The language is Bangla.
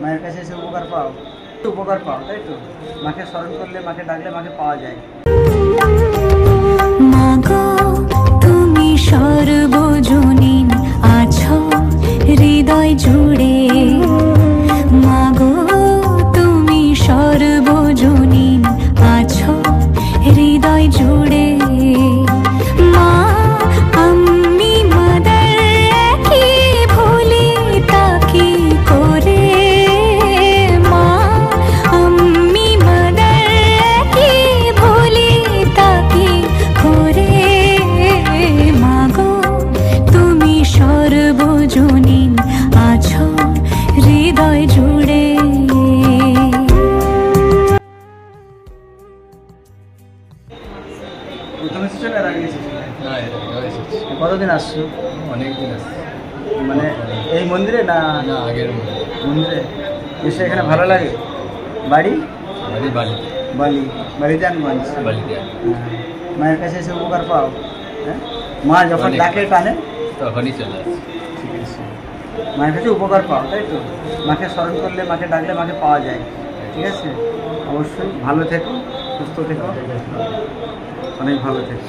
মায়ের কাছে এসে উপকার পাও, উপকার পাও, তাই তো? মাকে স্মরণ করলে, মাকে ডাকলে মাকে পাওয়া যায়। মাগো তুমি সর্বজনীন আছো হৃদয় জুড়ে, মাগো তুমি সর্বজনীন আছো হৃদয় জুড়ে। মা আমি মাদার কি ভুলি তাকি করে, মা আমি মাদার কি ভুলি তাকি করে। মাগো তুমি সর্বজনীন আছো হৃদয় জুড়ে। প্রথমে এসেছো না এর আগে এসেছো? না, এর আগেও এসেছি। কতদিন আসছো? অনেক দিন আসছি। মানে এই মন্দিরে না? না, আগের মন্দিরে এসে এখানে ভালো লাগে। বাড়ি? বাড়ি বালিতে। বালিজানগঞ্জ। বালিতে মায়ের কাছে এসে উপকার পাও, হ্যাঁ? মা যখন অনেক। ডাকে টানে তখনই চলে আসছি। ঠিক আছে, মায়ের কাছে উপকার পাও, তাই তো? মাকে স্মরণ করলে, মাকে ডাকলে মাকে পাওয়া যায়। ঠিক আছে, অবশ্যই ভালো থেকো, সুস্থ থেকো, অনেক ভালো থেকো।